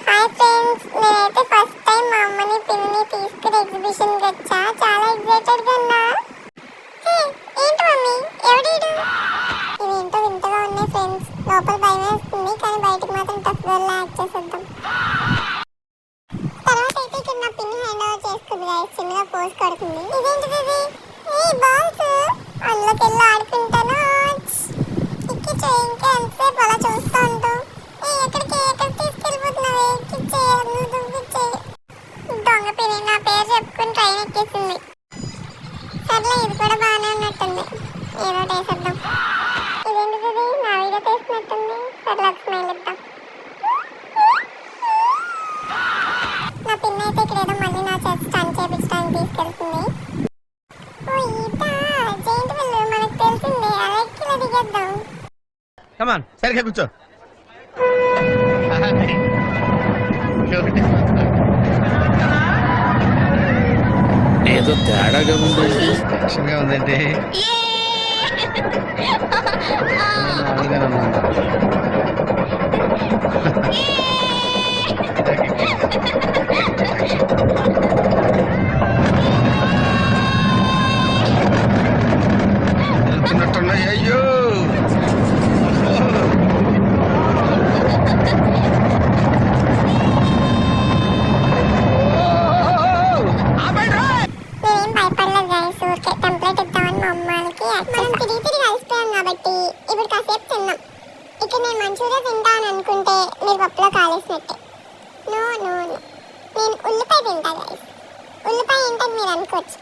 Hi friends, నేనైతే first time మా అమ్మని పిన్ని తీసుకుని ఎగ్జిబిషన్కి వచ్చా. చాలా ఎక్సైటెడ్గా ఉన్నా. ఏంటి మమ్మీ, ఎవడీడు? ఇవేంటో వింతగా ఉన్నాయి ఫ్రెండ్స్. లోపల భయం వేస్తుంది, కానీ బయటకు మాత్రం టఫ్ గర్ల్లా యాక్ట్ చేసేద్దాం. తర్వాత అయితే ఇక్కడ నా పిన్ని హ్యాండ్ ఓవర్ చేసుకుంది గైస్. చిన్నగా పోజ్ కొడుతుంది. ఇదేంటిది ఇది? బాల్స్ అందులోకి వెళ్ళి ఆడుకుంటాను. ఎక్కిచ్చే ఇంకా ఎంతసేపు అలా చూస్తూ ఉంటాం. ఎక్కడికి తీసుకెళ్ళిపోతున్నావే? దొంగ పిన్ని నా పేరు చెప్పుకుని ట్రైన్ ఎక్కేసింది. సర్లే, ఇది కూడా బాగానే ఉన్నట్టుంది. ఏదో వేసేద్దాం. ఇదేంటిది? నా వీడియో తీసినట్టుంది. సర్లే, ఒక స్మైల్ ఇద్దాం. నా పిన్ని అయితే ఇక్కడ ఏదో మళ్ళీ నా చేతి స్టన్ చేయించడానికి తీసుకెళ్తుంది. ఓ ఈత జైంట్ వీల్ మనకు తెలిసింది. అలా ఎక్కిలా దిగేద్దాం. కమాన్, సరిగ్గా కూర్చో. ఏదో తేడాగా ఉందండి. టెన్షన్గా ఉందండి. వెళ్తున్నట్టున్నాయి. అయ్యో, నేనేం భయపడలేదు గైస్. ఊరికే టెంప్లెట్ ఇద్దామని మా అమ్మాయికి మనం తిరిగి కలిసిపోయాం కాబట్టి ఇప్పుడు కాసేపు తిన్నాం. ఇక్కడ నేను మంచూరియా తింటాను అనుకుంటే మీరు పప్పులో కాలేసినట్టే. నో నో నో, నేను ఉల్లిపాయ తింటా గైస్. ఉల్లిపాయ ఏంటని మీరు అనుకోవచ్చు.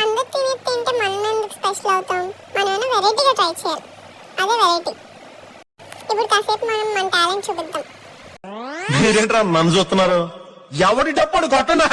అందరు తింటే మనం ఎందుకు స్పెషల్ అవుతాం? మనం వెరైటీగా ట్రై చేయాలి. అదే వెరైటీ. ఇప్పుడు కాసేపు మనం మన టాలెంట్ చూపిద్దాం. మీరేంట్రా నన్ను చూస్తున్నారు? ఎవడి డప్పుడు కొట్టనా?